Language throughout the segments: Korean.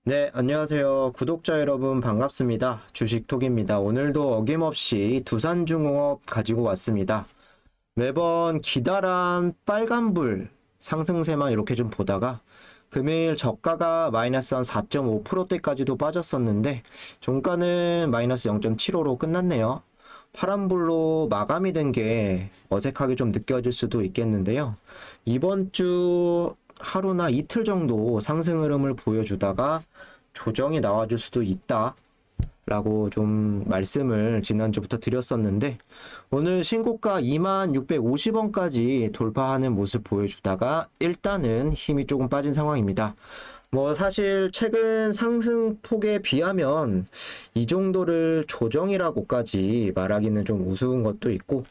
네, 안녕하세요. 구독자 여러분 반갑습니다. 주식톡입니다. 오늘도 어김없이 두산중공업 가지고 왔습니다. 매번 기다란 빨간불 상승세만 이렇게 좀 보다가 금일 저가가 마이너스 한 4.5%대까지도 빠졌었는데 종가는 마이너스 0.75로 끝났네요. 파란불로 마감이 된 게 어색하게 좀 느껴질 수도 있겠는데요. 이번 주 하루나 이틀 정도 상승 흐름을 보여주다가 조정이 나와줄 수도 있다 라고 좀 말씀을 지난주부터 드렸었는데 오늘 신고가 2650원까지 돌파하는 모습 보여주다가 일단은 힘이 조금 빠진 상황입니다. 뭐 사실 최근 상승폭에 비하면 이 정도를 조정이라고까지 말하기는 좀 우스운 것도 있고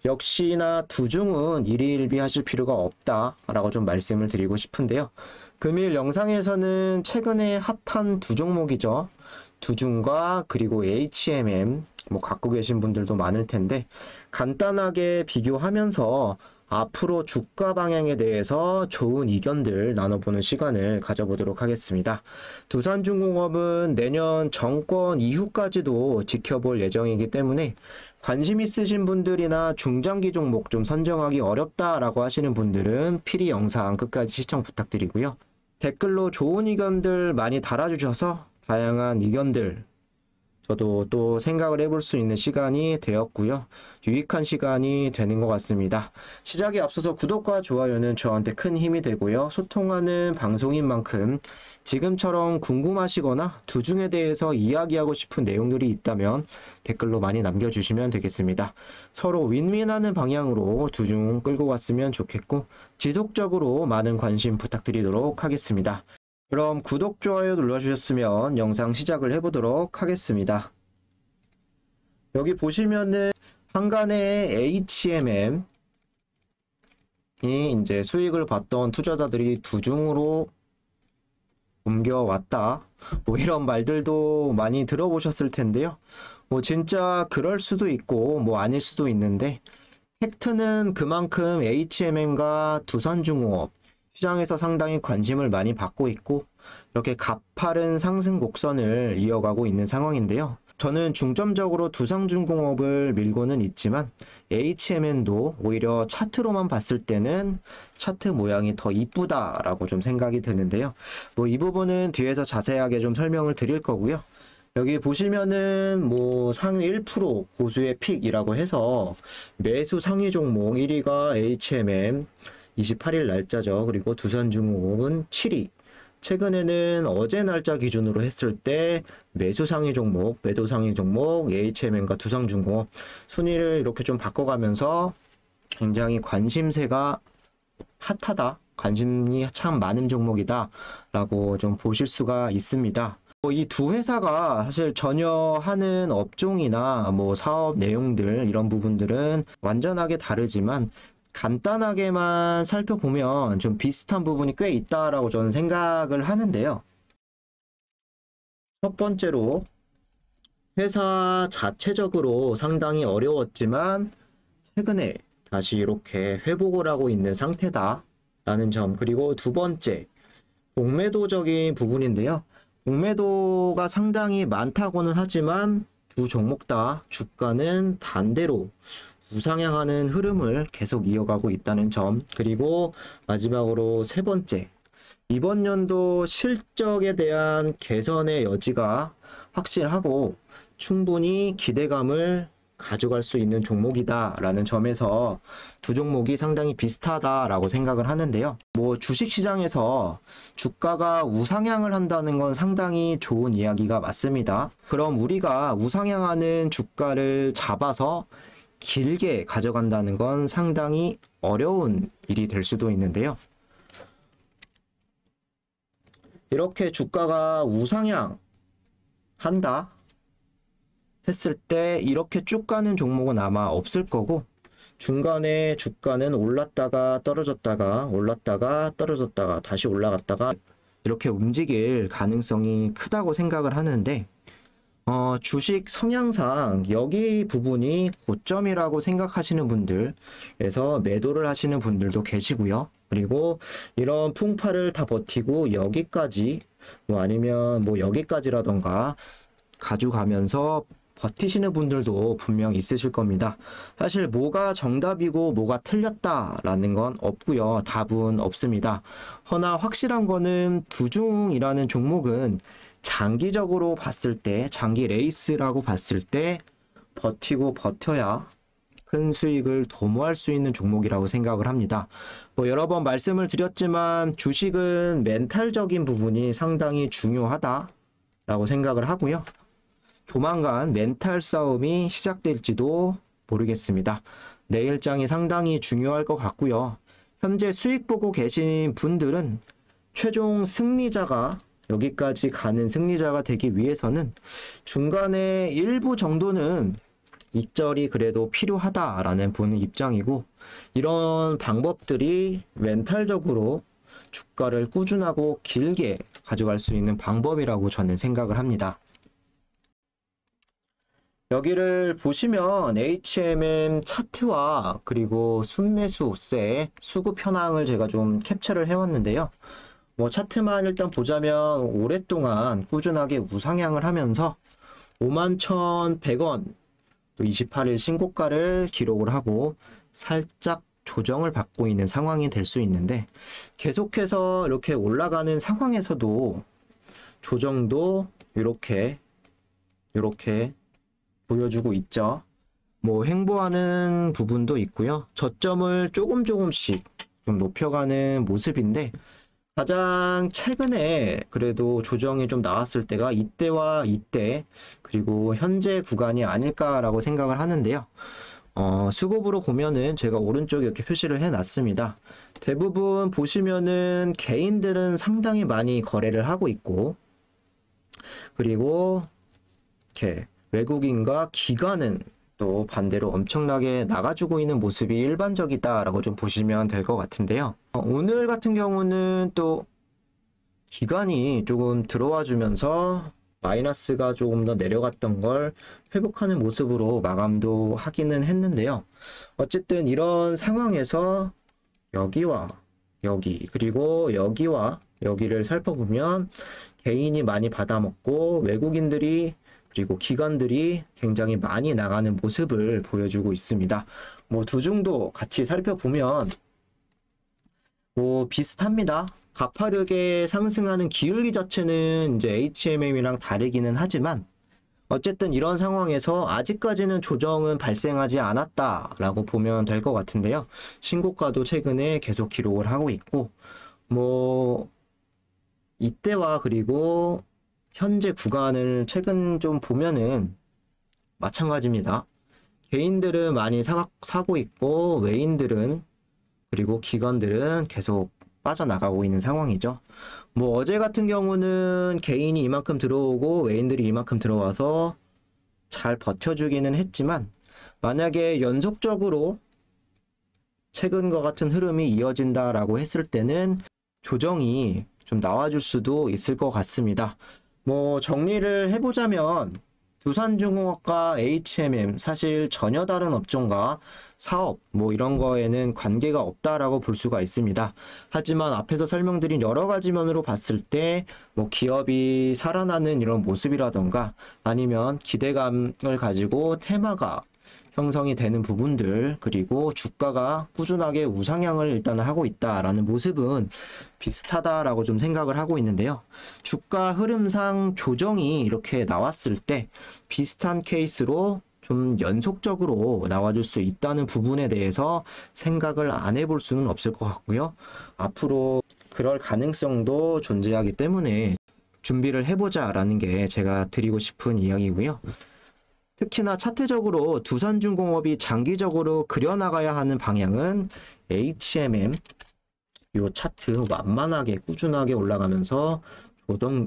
역시나 두중은 일희일비하실 필요가 없다라고 좀 말씀을 드리고 싶은데요. 금일 영상에서는 최근에 핫한 두 종목이죠. 두중과 그리고 HMM 뭐 갖고 계신 분들도 많을 텐데 간단하게 비교하면서 앞으로 주가 방향에 대해서 좋은 의견들 나눠보는 시간을 가져보도록 하겠습니다. 두산중공업은 내년 정권 이후까지도 지켜볼 예정이기 때문에 관심 있으신 분들이나 중장기 종목 좀 선정하기 어렵다라고 하시는 분들은 필히 영상 끝까지 시청 부탁드리고요. 댓글로 좋은 의견들 많이 달아주셔서 다양한 의견들 저도 또 생각을 해볼 수 있는 시간이 되었고요. 유익한 시간이 되는 것 같습니다. 시작에 앞서서 구독과 좋아요는 저한테 큰 힘이 되고요. 소통하는 방송인 만큼 지금처럼 궁금하시거나 두중에 대해서 이야기하고 싶은 내용들이 있다면 댓글로 많이 남겨주시면 되겠습니다. 서로 윈윈하는 방향으로 두중 끌고 갔으면 좋겠고 지속적으로 많은 관심 부탁드리도록 하겠습니다. 그럼 구독, 좋아요 눌러주셨으면 영상 시작을 해보도록 하겠습니다. 여기 보시면은 한간의 HMM이 이제 수익을 봤던 투자자들이 두중으로 옮겨왔다. 뭐 이런 말들도 많이 들어보셨을 텐데요. 뭐 진짜 그럴 수도 있고 뭐 아닐 수도 있는데 팩트는 그만큼 HMM과 두산중공업 시장에서 상당히 관심을 많이 받고 있고 이렇게 가파른 상승 곡선을 이어가고 있는 상황인데요. 저는 중점적으로 두산중공업을 밀고는 있지만 HMN도 오히려 차트로만 봤을 때는 차트 모양이 더 이쁘다라고 좀 생각이 드는데요. 뭐 이 부분은 뒤에서 자세하게 좀 설명을 드릴 거고요. 여기 보시면은 뭐 상위 1% 고수의 픽이라고 해서 매수 상위 종목 1위가 HMM 28일 날짜죠. 그리고 두산중공업은 7위. 최근에는 어제 날짜 기준으로 했을 때 매수 상위 종목, 매도 상위 종목, HMM과 두산중공업 순위를 이렇게 좀 바꿔가면서 굉장히 관심세가 핫하다. 관심이 참 많은 종목이다. 라고 좀 보실 수가 있습니다. 이 두 회사가 사실 전혀 하는 업종이나 뭐 사업 내용들 이런 부분들은 완전하게 다르지만 간단하게만 살펴보면 좀 비슷한 부분이 꽤 있다라고 저는 생각을 하는데요. 첫 번째로 회사 자체적으로 상당히 어려웠지만 최근에 다시 이렇게 회복을 하고 있는 상태다라는 점. 그리고 두 번째, 공매도적인 부분인데요. 공매도가 상당히 많다고는 하지만 두 종목 다 주가는 반대로 우상향하는 흐름을 계속 이어가고 있다는 점. 그리고 마지막으로 세 번째, 이번 연도 실적에 대한 개선의 여지가 확실하고 충분히 기대감을 가져갈 수 있는 종목이다 라는 점에서 두 종목이 상당히 비슷하다라고 생각을 하는데요. 뭐 주식시장에서 주가가 우상향을 한다는 건 상당히 좋은 이야기가 맞습니다. 그럼 우리가 우상향하는 주가를 잡아서 길게 가져간다는 건 상당히 어려운 일이 될 수도 있는데요. 이렇게 주가가 우상향 한다 했을 때 이렇게 쭉 가는 종목은 아마 없을 거고 중간에 주가는 올랐다가 떨어졌다가 올랐다가 떨어졌다가 다시 올라갔다가 이렇게 움직일 가능성이 크다고 생각을 하는데 주식 성향상 여기 부분이 고점이라고 생각하시는 분들에서 매도를 하시는 분들도 계시고요. 그리고 이런 풍파를 다 버티고 여기까지 뭐 아니면 뭐 여기까지라던가 가져가면서 버티시는 분들도 분명 있으실 겁니다. 사실 뭐가 정답이고 뭐가 틀렸다라는 건 없고요. 답은 없습니다. 허나 확실한 거는 두중이라는 종목은 장기적으로 봤을 때, 장기 레이스라고 봤을 때 버티고 버텨야 큰 수익을 도모할 수 있는 종목이라고 생각을 합니다. 뭐 여러 번 말씀을 드렸지만 주식은 멘탈적인 부분이 상당히 중요하다라고 생각을 하고요. 조만간 멘탈 싸움이 시작될지도 모르겠습니다. 내일장이 상당히 중요할 것 같고요. 현재 수익 보고 계신 분들은 최종 승리자가 여기까지 가는 승리자가 되기 위해서는 중간에 일부 정도는 익절이 그래도 필요하다라는 분의 입장이고, 이런 방법들이 멘탈적으로 주가를 꾸준하고 길게 가져갈 수 있는 방법이라고 저는 생각을 합니다. 여기를 보시면 HMM 차트와 그리고 순매수세 수급 현황을 제가 좀 캡처를 해왔는데요. 뭐 차트만 일단 보자면 오랫동안 꾸준하게 우상향을 하면서 51,100원 또 28일 신고가를 기록을 하고 살짝 조정을 받고 있는 상황이 될 수 있는데, 계속해서 이렇게 올라가는 상황에서도 조정도 이렇게 보여주고 있죠. 뭐 횡보하는 부분도 있고요. 저점을 조금씩 좀 높여가는 모습인데, 가장 최근에 그래도 조정이 좀 나왔을 때가 이때와 이때 그리고 현재 구간이 아닐까라고 생각을 하는데요. 수급으로 보면은 제가 오른쪽에 이렇게 표시를 해놨습니다. 대부분 보시면은 개인들은 상당히 많이 거래를 하고 있고, 그리고 이렇게 외국인과 기관은 또 반대로 엄청나게 나가주고 있는 모습이 일반적이다라고 좀 보시면 될 것 같은데요. 오늘 같은 경우는 또 기관이 조금 들어와 주면서 마이너스가 조금 더 내려갔던 걸 회복하는 모습으로 마감도 하기는 했는데요. 어쨌든 이런 상황에서 여기와 여기 그리고 여기와 여기를 살펴보면 개인이 많이 받아먹고 외국인들이 그리고 기관들이 굉장히 많이 나가는 모습을 보여주고 있습니다. 뭐 두중도 같이 살펴보면 뭐 비슷합니다. 가파르게 상승하는 기울기 자체는 이제 HMM이랑 다르기는 하지만, 어쨌든 이런 상황에서 아직까지는 조정은 발생하지 않았다라고 보면 될 것 같은데요. 신고가도 최근에 계속 기록을 하고 있고, 뭐 이때와 그리고 현재 구간을 최근 좀 보면은 마찬가지입니다. 개인들은 많이 사고 있고 외인들은 그리고 기관들은 계속 빠져나가고 있는 상황이죠. 뭐 어제 같은 경우는 개인이 이만큼 들어오고 외인들이 이만큼 들어와서 잘 버텨주기는 했지만, 만약에 연속적으로 최근과 같은 흐름이 이어진다라고 했을 때는 조정이 좀 나와줄 수도 있을 것 같습니다. 뭐 정리를 해보자면 두산중공업과 HMM 사실 전혀 다른 업종과 사업 뭐 이런 거에는 관계가 없다라고 볼 수가 있습니다. 하지만 앞에서 설명드린 여러 가지 면으로 봤을 때 뭐 기업이 살아나는 이런 모습이라던가 아니면 기대감을 가지고 테마가 형성이 되는 부분들, 그리고 주가가 꾸준하게 우상향을 일단 하고 있다라는 모습은 비슷하다라고 좀 생각을 하고 있는데요. 주가 흐름상 조정이 이렇게 나왔을 때 비슷한 케이스로 좀 연속적으로 나와줄 수 있다는 부분에 대해서 생각을 안 해볼 수는 없을 것 같고요. 앞으로 그럴 가능성도 존재하기 때문에 준비를 해보자라는 게 제가 드리고 싶은 이야기고요. 특히나 차트적으로 두산중공업이 장기적으로 그려나가야 하는 방향은 HMM 요 차트 완만하게 꾸준하게 올라가면서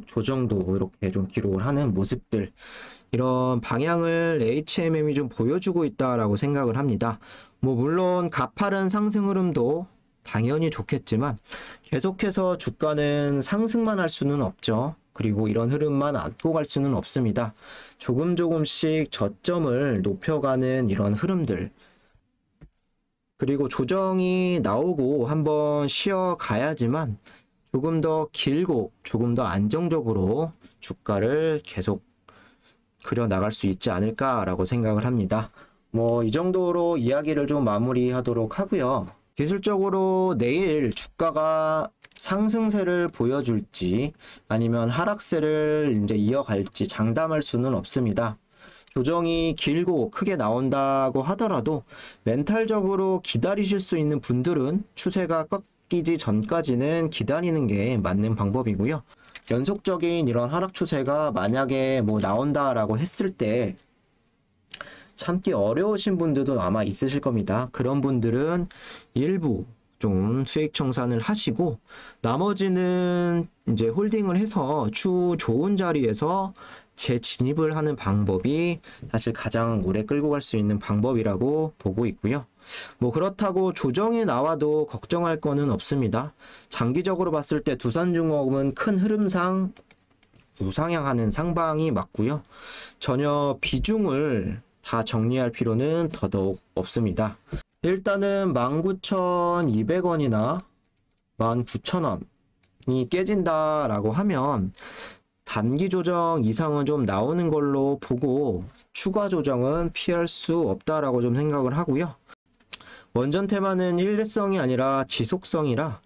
조정도 이렇게 좀 기록을 하는 모습들, 이런 방향을 HMM이 좀 보여주고 있다라고 생각을 합니다. 뭐 물론 가파른 상승 흐름도 당연히 좋겠지만 계속해서 주가는 상승만 할 수는 없죠. 그리고 이런 흐름만 안고 갈 수는 없습니다. 조금씩 저점을 높여가는 이런 흐름들, 그리고 조정이 나오고 한번 쉬어가야지만 조금 더 길고 조금 더 안정적으로 주가를 계속 그려 나갈 수 있지 않을까라고 생각을 합니다. 뭐 이 정도로 이야기를 좀 마무리하도록 하고요. 기술적으로 내일 주가가 상승세를 보여줄지 아니면 하락세를 이제 이어갈지 장담할 수는 없습니다. 조정이 길고 크게 나온다고 하더라도 멘탈적으로 기다리실 수 있는 분들은 추세가 꺾이지 전까지는 기다리는 게 맞는 방법이고요. 연속적인 이런 하락 추세가 만약에 뭐 나온다라고 했을 때 참기 어려우신 분들도 아마 있으실 겁니다. 그런 분들은 일부 좀 수익 청산을 하시고 나머지는 이제 홀딩을 해서 추후 좋은 자리에서 재진입을 하는 방법이 사실 가장 오래 끌고 갈 수 있는 방법이라고 보고 있고요. 뭐 그렇다고 조정이 나와도 걱정할 거는 없습니다. 장기적으로 봤을 때 두산중공업은 큰 흐름상 우상향하는 상방이 맞고요. 전혀 비중을 다 정리할 필요는 더더욱 없습니다. 일단은 19,200원이나 19,000원이 깨진다라고 하면 단기 조정 이상은 좀 나오는 걸로 보고 추가 조정은 피할 수 없다라고 좀 생각을 하고요. 원전 테마는 일례성이 아니라 지속성이라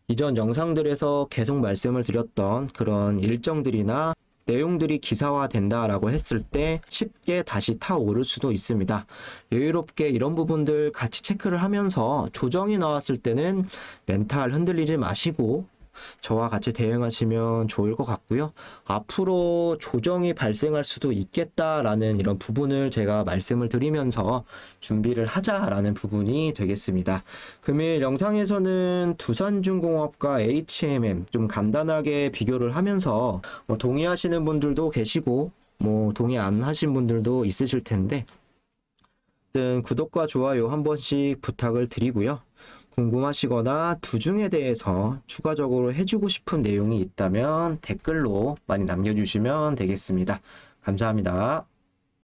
이전 영상들에서 계속 말씀을 드렸던 그런 일정들이나 내용들이 기사화된다라고 했을 때 쉽게 다시 타오를 수도 있습니다. 여유롭게 이런 부분들 같이 체크를 하면서 조정이 나왔을 때는 멘탈 흔들리지 마시고 저와 같이 대응하시면 좋을 것 같고요. 앞으로 조정이 발생할 수도 있겠다라는 이런 부분을 제가 말씀을 드리면서 준비를 하자라는 부분이 되겠습니다. 금일 영상에서는 두산중공업과 HMM 좀 간단하게 비교를 하면서 뭐 동의하시는 분들도 계시고 뭐 동의 안 하신 분들도 있으실 텐데 구독과 좋아요 한 번씩 부탁을 드리고요. 궁금하시거나 두중에 대해서 추가적으로 해주고 싶은 내용이 있다면 댓글로 많이 남겨주시면 되겠습니다. 감사합니다.